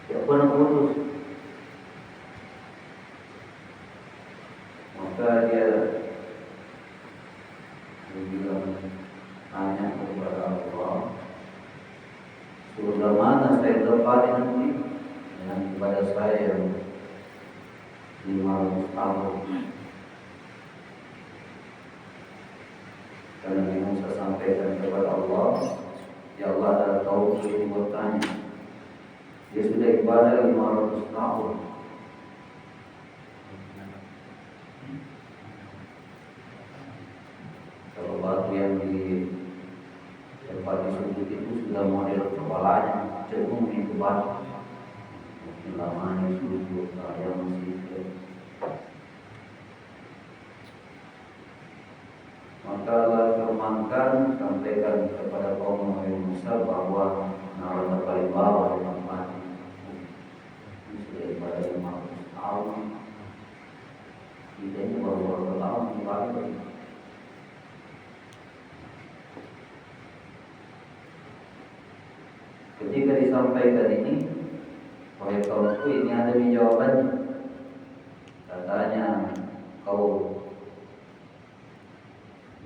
tidak pernah putus. Maka dia bilang, tanya kepada Allah, surga mana saya tempati nanti dengan ibadah saya yang 500 tahun. Karena yang saya sampaikan kepada Allah, ya Allah adalah tahu sudah bertanya. Dia sudah ibadah 500 tahun. Kalau batu yang di tempat disebut itu sudah model kepalanya, cenderung itu batu. Lamanya sujud, yang masih. Maka Allah firmankan, sampaikan kepada kaum Nabi Musa bahwa neraka paling bawah yang mati. Sudah pada 500 tahun. Kita ini baru tahun ibadah. Ketika disampaikan ini, oleh kaumku, ini ada di jawabannya. Katanya, kau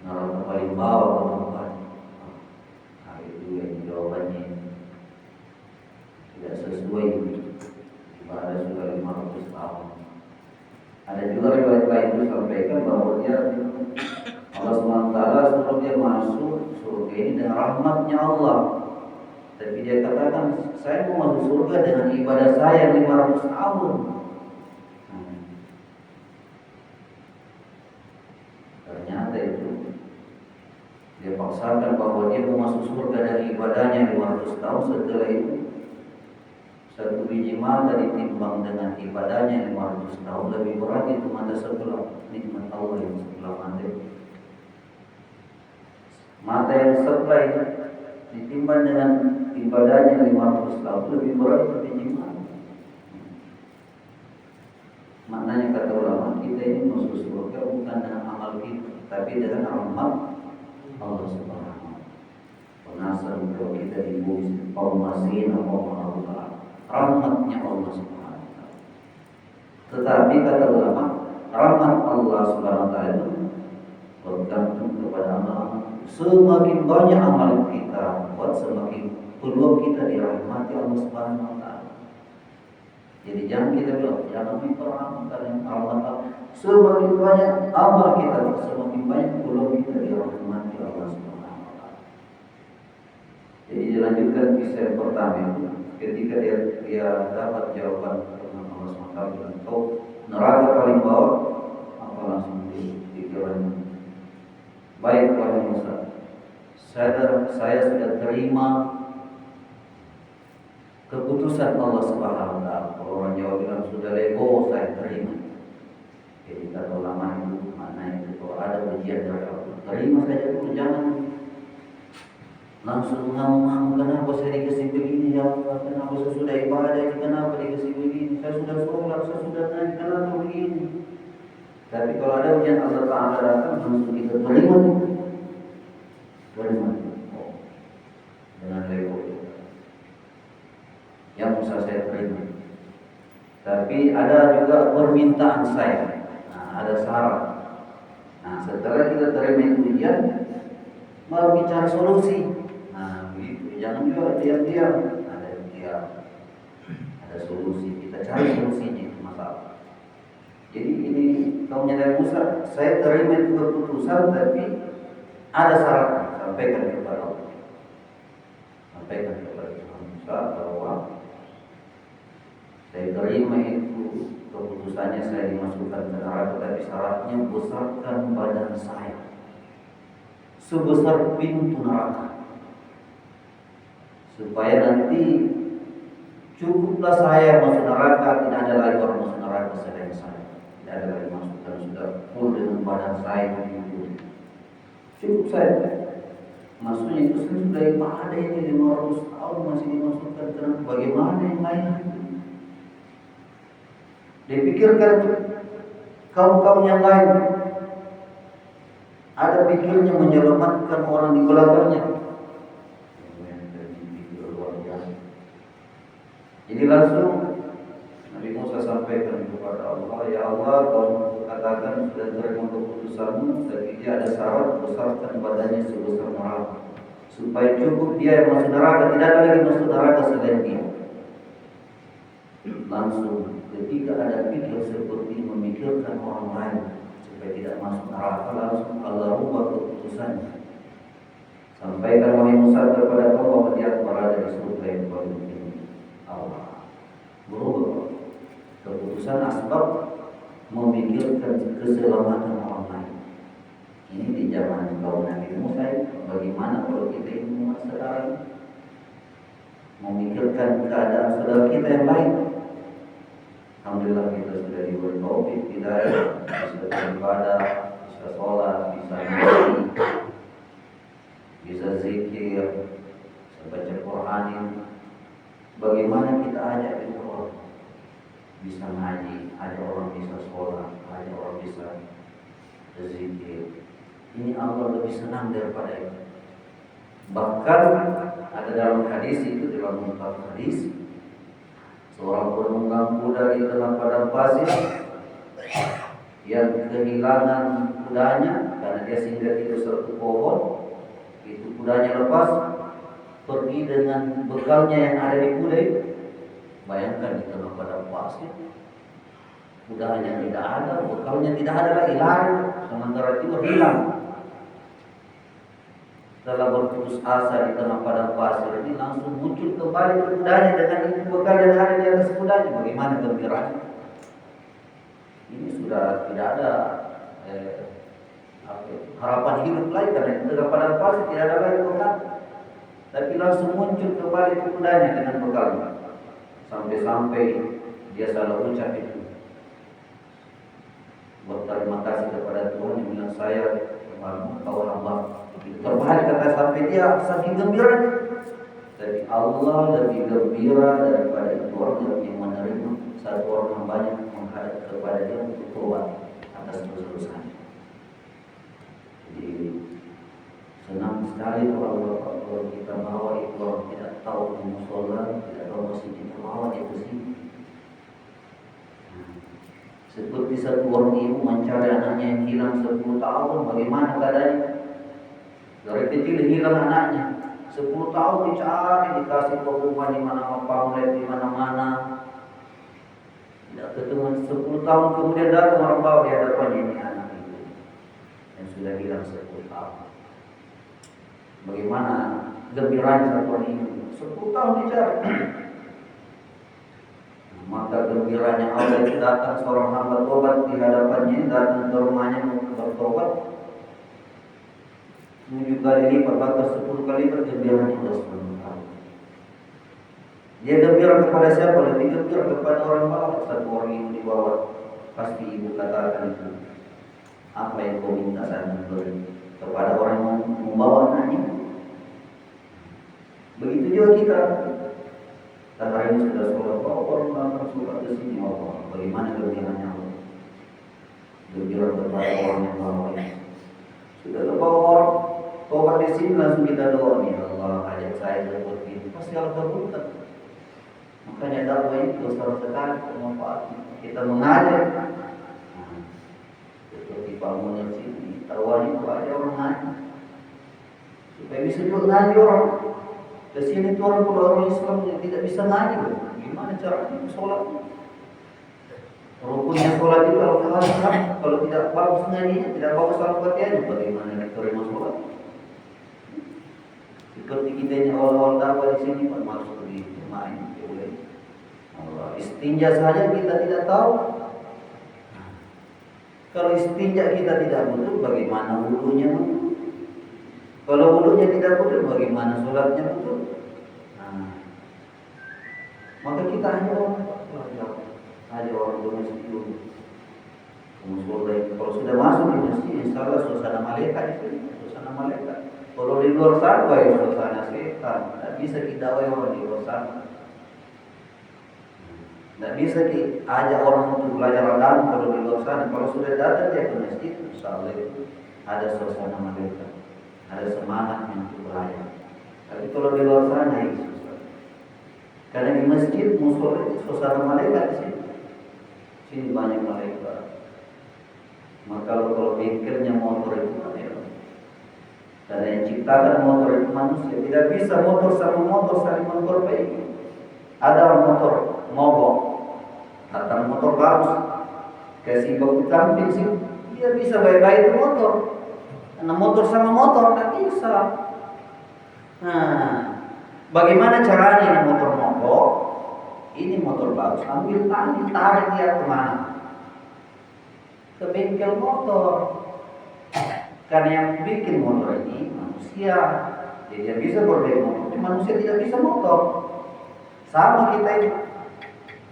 neraka paling bawah tempat. Nah, itu yang jawabannya tidak sesuai. Ibadah sudah 500 tahun. Ada juga riwayat lain itu sampaikan bahwa dia Allah SWT suruh dia masuk surga ini dengan rahmatnya Allah. Tapi dia katakan, saya mau masuk surga dengan ibadah saya 500 tahun. Ternyata itu dia paksakan bahwa dia mau masuk surga dari ibadahnya 500 tahun. Setelah itu satu biji mata ditimbang dengan ibadahnya 500 tahun, lebih berat itu mata sebelah. Nikmat Allah yang sebelah mata itu. Mata yang sebelah itu ditimbang dengan ibadahnya 500 tahun, lebih berat itu biji mata. Maknanya kata ulama, kita ini masuk surga bukan dengan amal kita, tapi dengan rahmat Allah Subhanahu wa taala. Penasar kalau kita di bumi kaum masih Allah, rahmatnya Allah Subhanahu wa taala. Tetapi kata ulama, rahmat Allah Subhanahu wa taala itu bergantung kepada amal. Semakin banyak amal kita buat, semakin peluang kita dirahmati Allah Subhanahu wa taala. Jadi jangan kita bilang, jangan minta rahmat karena rahmat Allah. Semakin banyak amal kita, semakin banyak peluang kita dirahmati Allah Subhanahu wa taala. Jadi dilanjutkan kisah yang pertama itu, ketika dia dapat jawaban firman Allah SWT, kau neraka paling bawah, apa langsung dikiranya, baik wahai Musa, saya sudah terima keputusan Allah Subhanahu wa taala. Kalau orang Jawa bilang sudah lego, saya terima. Jadi kata ulama itu maknanya itu, kalau ada ujian dari Allah, terima saja dulu, jangan langsung ngamuk-ngamuk, kenapa saya dikasih begini ya Allah, kenapa saya sudah ibadah ini, kenapa dikasih begini, saya sudah sholat, saya sudah naik, kenapa begini. Tapi kalau ada ujian Allah Ta'ala datang, langsung kita terima itu. Terima itu. Oh. Dengan lego. Yang bisa saya terima. Tapi ada juga permintaan saya. Nah, ada syarat. Nah, setelah kita terima ujian, baru bicara solusi. Nah, begitu. Jangan juga diam-diam. Ada diam. Ada solusi. Kita cari solusinya itu masalah. Jadi ini kaumnya Nabi Musa, saya terima itu keputusan, tapi ada syaratnya. Sampaikan kepada Allah. Sampaikan kepada Musa bahwa saya terima itu keputusannya, saya dimasukkan ke neraka, tapi syaratnya besarkan badan saya sebesar pintu neraka, supaya nanti cukuplah saya masuk neraka, tidak ada lagi orang masuk neraka selain saya, tidak ada lagi masuk, dan sudah full dengan badan saya begitu. Cukup saya. Maksudnya itu saya sudah ibadah ini 500 tahun masih dimasukkan ke neraka, bagaimana yang lain? Dipikirkan kaum-kaum yang lain, ada pikirnya menyelamatkan orang di belakangnya. Jadi langsung Nabi Musa sampaikan kepada Allah, ya Allah, kau katakan sudah terima keputusanmu, tapi dia ada syarat, besarkan badannya sebesar neraka, supaya cukup dia yang masuk neraka, tidak ada lagi masuk neraka selain dia. Langsung ketika ada pikir seperti memikirkan orang lain supaya tidak masuk neraka, langsung Allah rubah keputusannya. Sampaikan wahai Musa kepada kau bahwa dia berada di surga yang paling tinggi. Allah berubah keputusan asbab memikirkan keselamatan orang lain. Ini di zaman kaum Nabi Musa. Bagaimana kalau kita ini umat sekarang memikirkan keadaan saudara kita yang lain? Alhamdulillah kita sudah diberi taufik, hidayah, bisa beribadah, bisa sholat, bisa ngaji, bisa zikir, bisa baca Quran. Bagaimana kita ajak itu orang bisa ngaji, ada orang bisa sholat, ada orang bisa zikir. Ini Allah lebih senang daripada itu. Bahkan ada dalam hadis itu, dalam mutlak hadis, seorang penunggang kuda di tengah padang pasir yang kehilangan kudanya karena dia singgah di suatu pohon, itu kudanya lepas, pergi dengan bekalnya yang ada di kuda itu. Bayangkan di tengah padang pasir, kudanya tidak ada, bekalnya tidak ada lagi, lari, sementara itu hilang. Setelah berputus asa di tengah padang pasir ini, langsung muncul kembali kudanya dengan itu bekal yang ada di atas kudanya. Bagaimana gembiranya? Ini sudah tidak ada harapan hidup lagi karena di tengah padang pasir tidak ada lagi bekal. Tapi langsung muncul kembali kudanya dengan bekalnya. Sampai-sampai dia salah ucap itu. Berterima kasih kepada Tuhan yang bilang saya kau hamba. Terbalik kata sampai dia saking gembiranya. Tapi Allah lebih gembira daripada itu orang yang menerima satu orang yang banyak menghadap kepada dia untuk tobat atas dosa-dosanya. Jadi senang sekali kalau kita bawa itu orang tidak tahu musola, tidak tahu masih kita bawa dia ke sini. Seperti satu orang ibu mencari anaknya yang hilang 10 tahun, bagaimana keadaannya? Dari kecil hilang anaknya, 10 tahun dicari, dikasih pengumuman di mana pamlet di mana-mana, tidak ketemu. 10 tahun kemudian datang orang bawa di hadapannya, ini anak itu yang sudah hilang 10 tahun. Bagaimana gembiranya satu orang ini? 10 tahun dicari. Maka gembiranya Allah itu datang seorang hamba tobat di hadapannya, datang ke rumahnya untuk bertobat. 7 kali lipat, bahkan 10 kali lipat gembiranya Allah SWT. Dia gembira kepada siapa? Lebih gembira kepada orang bawah. Satu orang yang dibawa, pasti ibu katakan itu, apa yang kau minta saya memberi kepada orang yang membawa anaknya. Begitu juga kita. Dan hari ini sudah sholat, orang akan sholat ke sini. Allah, bagaimana gembiranya Allah? Gembira kepada orang yang bawa ini. Sudah terbawa orang tobat di sini, langsung kita doa, ya Allah ajak saya seperti ini, pasti Allah kabulkan. Makanya dakwah itu besar sekali kemanfaatnya. Kita mengajar, seperti Pak Munir sini, taruhan itu aja orang ngaji, supaya bisa juga ngaji orang. Kesini itu orang kalau orang Islam yang tidak bisa ngaji, gimana caranya sholat? Rukunnya sholat itu kalau tidak bagus ngajinya, tidak bagus al-fatihahnya, bagaimana diterima sholat? Seperti kita ini awal-awal dakwah di sini masuk di rumah ini, boleh. Allah istinja saja kita tidak tahu. Kalau istinja kita tidak betul, bagaimana wudunya betul? Kalau wudunya tidak betul, bagaimana sholatnya betul? Maka kita hanya orang domestik dulu. Kalau sudah masuk di masjid, insya Allah suasana malaikat itu, suasana malaikat. Kalau di luar sana, suasana setan. Tidak bisa kita orang di luar sana. Tidak bisa diajak orang untuk belajar agama kalau di luar sana. Kalau sudah datang dia ke masjid, insya Allah ada suasana malaikat, ada semangat untuk belajar. Tapi kalau di luar sana, ya susah. Karena di masjid musola itu suasana malaikat di sini. Sini banyak malaikat. Maka kalau bengkelnya motor itu ya. Dan yang ciptakan motor itu manusia. Tidak bisa motor sama motor saling memperbaiki. Ada motor mogok, datang motor bagus, kasih baku samping sih, dia bisa baik-baik motor. Karena motor sama motor tak bisa. Nah, bagaimana caranya ini motor mogok? Ini motor bagus, ambil tali, tarik dia kemana? Ke bengkel motor. Karena yang bikin motor ini manusia, jadi dia bisa berbaik motor, tapi manusia tidak bisa motor. Sama kita ini,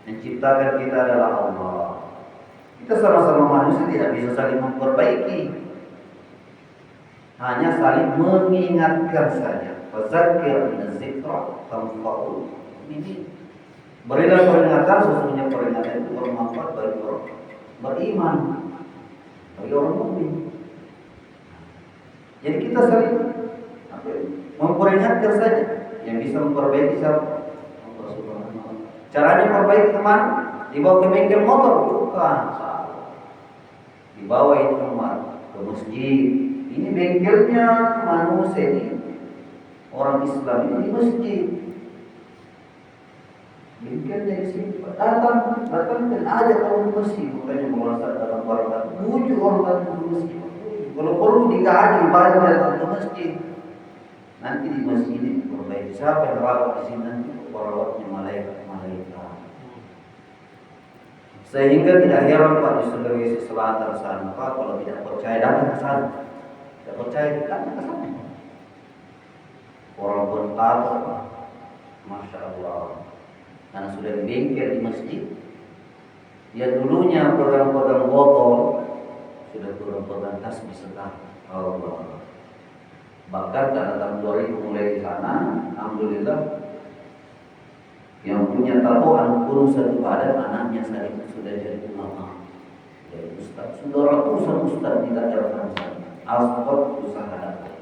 menciptakan kita adalah Allah. Kita sama-sama manusia tidak bisa saling memperbaiki, hanya saling mengingatkan saja. Fadzakir inaz-zikra tanfa'ul mu'minin. Berilah peringatan, sesungguhnya peringatan itu bermanfaat bagi orang beriman, bagi orang mukmin. Jadi kita saling memperingatkan saja. Yang bisa memperbaiki siapa? Allah Subhanahu wa Ta'ala. Caranya memperbaiki kemana? Dibawa ke bengkel motor? Bukan, salah. Dibawa itu kemana? Ke masjid. Ini bengkelnya manusia ini. Orang Islam ini di masjid. Bengkelnya di sini. Datang dan ajak orang ke masjid. Bukannya merasa dalam barang. Bujuk orang datang ke masjid. Kalau perlu digaji banyak datang ke masjid. Nanti di masjid ini perbaiki. Siapa yang rawat di sini nanti perawatnya malaikat. Sehingga tidak heran Pak di Sulawesi Selatan sana Pak, kalau tidak percaya datang ke sana. Tidak percaya datang ke sana. Orang pun tahu Pak. Masya Allah. Karena sudah di bengkel di masjid. Dia dulunya pegang-pegang botol, sudah pegang tasbih sekarang. Allah. Bahkan karena tahun 2000 mulai di sana, alhamdulillah yang punya tatoan kurung satu badan anaknya saya sudah jadi ulama, jadi ustaz. Sudah ratusan ustaz di daerah sana. Al-Fatihah usaha datang.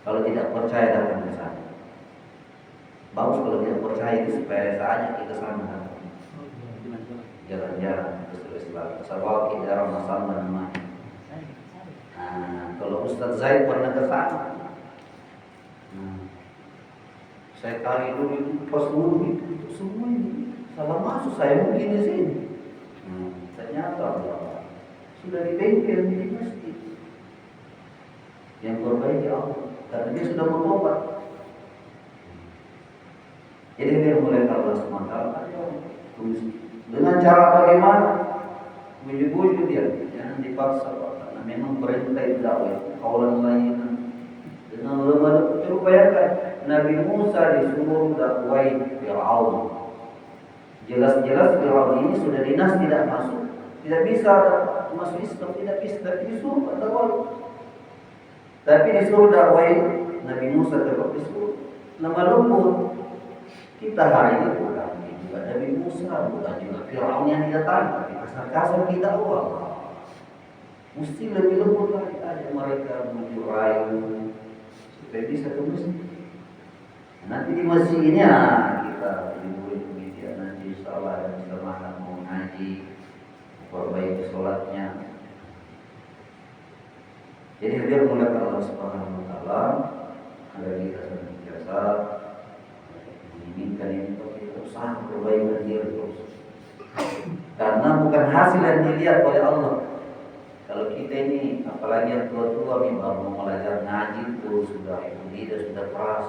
Kalau tidak percaya datang ke sana. Bagus kalau tidak percaya itu supaya saja kita sana. Jalan-jalan ke Sulawesi Selatan. Sarawak daerah Masamba namanya. Nah, kalau Ustaz Zaid pernah ke sana. Saya kali dulu itu pas dulu itu semua ini salah masuk, saya mungkin di sini. Ternyata sudah di bengkel di masjid. Yang perbaiki Allah, karena dia sudah bertobat. Jadi dia mulai Allah SWT dengan cara bagaimana? Bujuk-bujuk dia, jangan dipaksa karena memang perintah itu dakwah. Kaulan lain dengan lemah. Coba bayangkan Nabi Musa disuruh dakwai Fir'aun. Jelas-jelas Fir'aun ini sudah dinas tidak masuk, tidak bisa masuk Islam, tidak bisa, tapi disuruh dakwai. Tapi disuruh dakwai Nabi Musa tetap disuruh nama lembut. Kita hari ini bukan juga Nabi Musa, bukan juga Fir'aun yang didatangi, tapi kasar-kasar kita Allah. Mesti lebih lembut lagi ada mereka menuju rayu supaya bisa ke masjid. Nanti di masjid ini kita ibu-ibu media nanti salat dan semangat mau ngaji, perbaiki sholatnya. Jadi dia menggunakan Allah Subhanahu Wa Taala agar kita senantiasa menginginkan ini untuk usaha perbaikan diri terus. Karena bukan hasil yang dilihat oleh Allah. Kalau kita ini, apalagi yang tua-tua baru mau belajar ngaji itu sudah lidah sudah keras.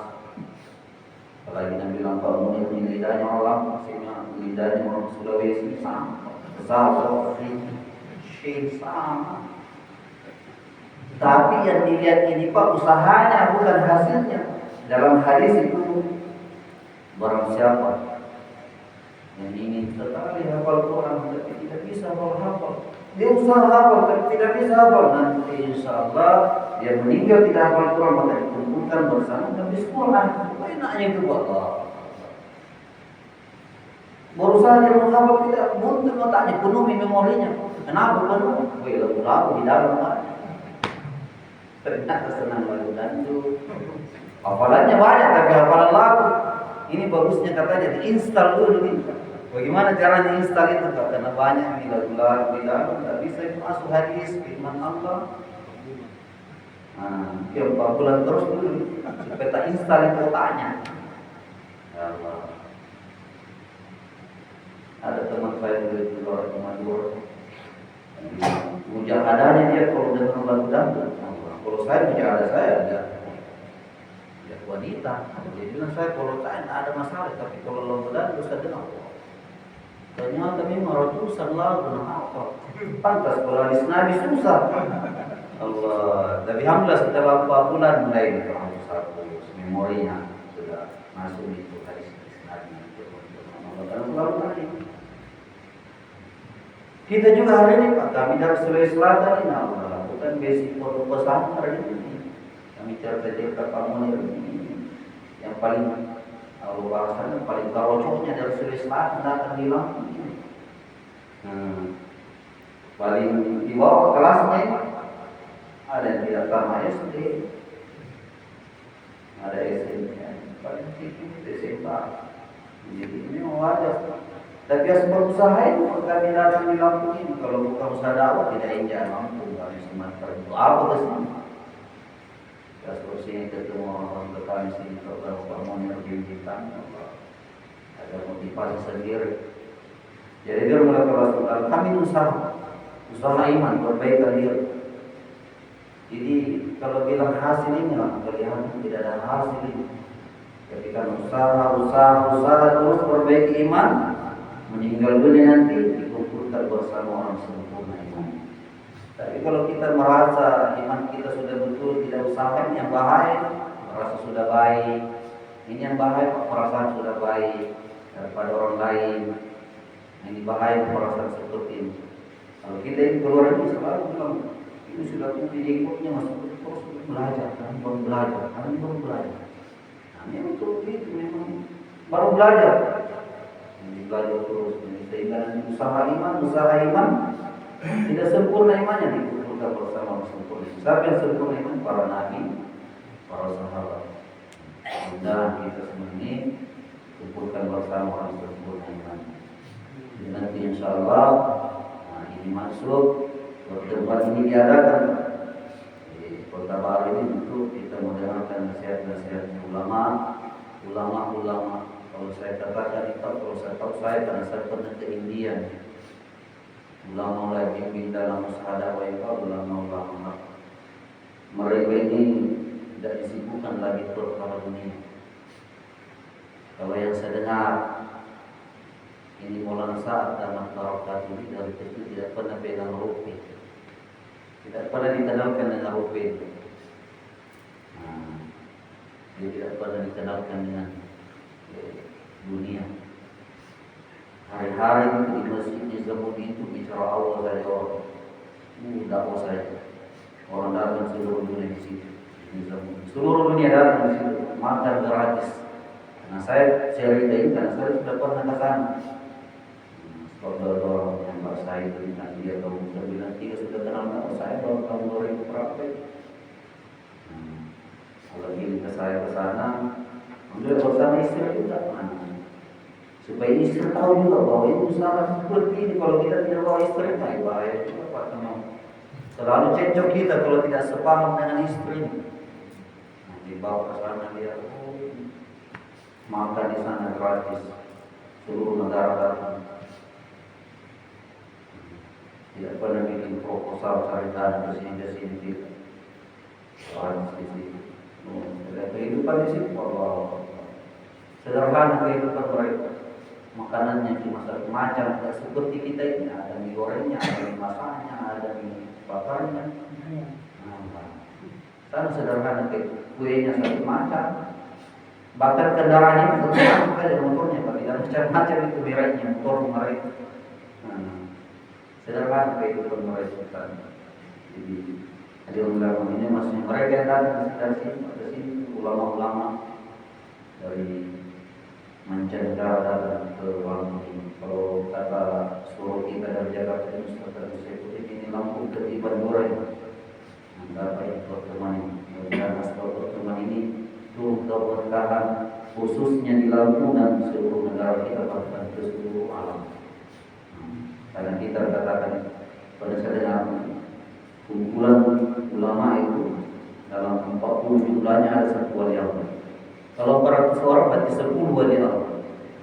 Apalagi Nabi Lampau ini lidahnya orang, maksudnya lidahnya orang Sulawesi sama, besar, syih sama. Tapi yang dilihat ini Pak usahanya bukan hasilnya. Dalam hadis itu barang siapa yang ingin sekali hafal Quran tapi tidak bisa hafal. Dia usaha hafal tapi tidak bisa hafal. Nanti insya Allah dia meninggal tidak hafal Quran maka dikumpulkan bersama tapi sekolah. Enaknya itu buat Allah. Berusaha dia menghafal tidak muntah otaknya penuhi memorinya. Kenapa penuh? Lagu di dalam kan. Ternyata senang lagu dandu. Hafalannya banyak tapi hafalan lagu ini bagusnya katanya diinstal dulu nih. Bagaimana caranya install itu? Karena banyak bila tidak bisa itu masuk hadis firman Allah. Nah, dia 4 bulan terus dulu supaya tak install itu otaknya. Ya Allah. Ada teman saya dulu di luar Madura. Mujahadahnya dia kalau dengan lagu dangdut. Kalau saya mujahadah saya ada wanita. Dia bilang saya kalau saya tidak ada masalah, tapi kalau lagu dangdut saya dengar. Ternyata memang Rasul sallallahu alaihi wasallam pantas kalau hadis Nabi susah. Allah, tapi alhamdulillah setelah 4 bulan mulai satu memorinya sudah masuk itu hadis Nabi. Kita juga hari ini Pak, kami dari Sulawesi Selatan ini lakukan basic foto pesantren ini. Kami cerita kamu ini yang paling bahasanya paling karocoknya dari Sulawesi Selatan datang di Lampung. Paling di bawah kelasnya ada yang tidak sama SD, ada SMP, paling tinggi SMP. Jadi ini wajar. Tapi harus berusaha itu kami datang di Lampung ini. Kalau bukan usaha dakwah tidak injak Lampung kami Sumatera itu apa kesini? Ya seterusnya ketemu orang kami sini kalau kamu yang dibimbingkan ada motivasi sendiri. Jadi dia mulai kelas kami usaha iman perbaikan diri. Jadi kalau bilang hasil ini lah kelihatan tidak ada hasil ini. Ketika usaha terus perbaiki iman, meninggal dunia nanti dikumpulkan bersama orang sempurna iman. Tapi kalau kita merasa iman kita sudah betul, tidak usahakan yang bahaya, merasa sudah baik. Ini yang bahaya perasaan sudah baik daripada orang lain. Ini bahaya perasaan seperti ini. Kalau kita ini keluar ini selalu bilang ini sudah punya ikutnya masuk terus belajar, belum belajar. Nah, memang itu memang baru belajar. Ini belajar terus sehingga nanti usaha iman tidak sempurna imannya dikumpulkan bersama sempurna. Siapa yang sempurna iman? Para nabi, para sahabat. Dan kita semua ini kumpulkan bersama orang sempurna iman. Nanti insya Allah ini masuk pertemuan ini diadakan di Kota Baru ini untuk kita mendengarkan nasihat-nasihat ulama. Kalau saya katakan itu, kalau saya tahu saya karena saya pernah ke India. Ulama lagi dalam syahadah wa ulama mereka ini tidak disibukkan lagi perkara dunia. Kalau yang saya dengar ini Maulana Sa'ad Damat Barokat ini dari kecil tidak pernah pegang rupiah, tidak pernah dikenalkan dengan rupiah. Dia tidak pernah dikenalkan dengan dunia. Hari-hari itu di masjid di Zamudi itu bicara Allah dari orang, dakwah saja. Orang datang seluruh dunia di situ, di Zamudi. Seluruh dunia datang di situ, makan gratis. Nah saya cerita ini karena saya sudah pernah ke sana. Saudara yang Pak Said itu nanti dia tahun 93 sudah kenal sama saya baru tahun 2000 berapa itu. Kalau ingin ke saya ke sana, udah bersama istri juga. Supaya istri tahu juga bahwa itu salah seperti ini. Kalau kita tidak bawa istri, bahaya juga Pak teman. Selalu cecok kita kalau tidak sepaham dengan istri. Dibawa ke sana dia, makan di sana gratis, seluruh negara datang. Tidak pernah bikin proposal cari dana ke sini tidak. Soal di sini. Kehidupan di sini sederhana kehidupan mereka. Makanannya cuma satu macam, tidak seperti kita ini. Ada mie gorengnya, ada mie masaknya, ada mie bakarnya. Sana sederhana kuenya satu macam. Bahkan kendaraannya satu macam ada motornya, tapi dalam macam-macam itu merahnya motor mereka. Sederhana kehidupan mereka. Jadi ada ulama ini maksudnya mereka yang datang dari sini ulama-ulama dari mancanegara datang ke Lampung ini. Kalau kata suruh kita dari Jakarta ini Ustaz ini Lampung ke Bandura ini. Dapat pertemuan ini. Dan setelah pertemuan ini turun ke berkahan khusus khususnya di Lampung dan seluruh negara kita, bahkan ke seluruh alam. Karena kita katakan pada saat dengar kumpulan ulama itu dalam 40 jumlahnya ada satu wali Allah. Kalau 400 orang berarti 10 wali Allah.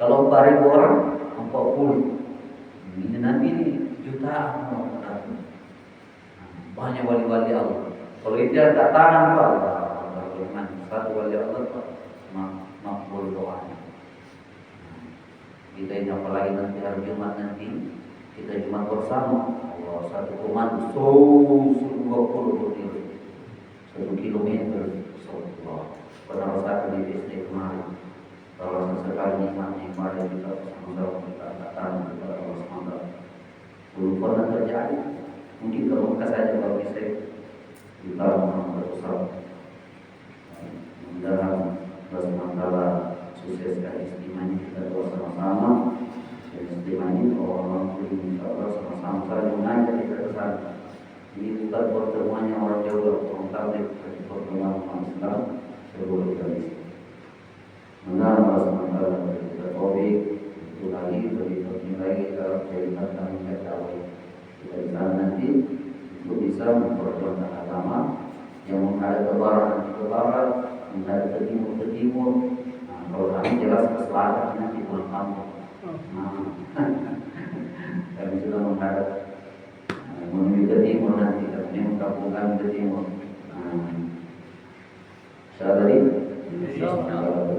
Kalau 4.000 orang 40. Ini nanti jutaan orang datang. Banyak wali-wali Allah. Kalau itu ada tangan Pak, bagaimana? Satu wali Allah Pak, makbul doanya. Kita ini apalagi nanti hari Jumat nanti kita Jumat bersama. Allah, satu komando, 20 berdiri, 1 kilometer. Allah, pernah rasakan di SD kemarin. Kalau sesekali nikmatnya kemarin kita bersama-sama kita katakan kepada Allah SWT. Belum pernah terjadi. Mungkin kalau kita saja kalau bisa kita berusaha. Mudah-mudahan Allah SWT sukseskan istimanya kita bersama-sama. Dan istimanya orang pun Allah sama-sama saling mengajar kita ke sana. Ini bukan pertemuannya orang jauh, orang tablik, tapi pertemuan orang Islam seluruh kita bisa. Benar Allah SWT beri kita topik itu lagi bernilai kita jadikan kami ketahui kita di sana nanti itu bisa memperjuangkan agama yang menghadap ke barat, menghadap ke timur. Nah, kalau kami jelas ke selatan nanti pulang kampung. Kami sudah menghadap menuju ke timur nanti, kami kampung kami ke timur. Saudari, Subhanallah.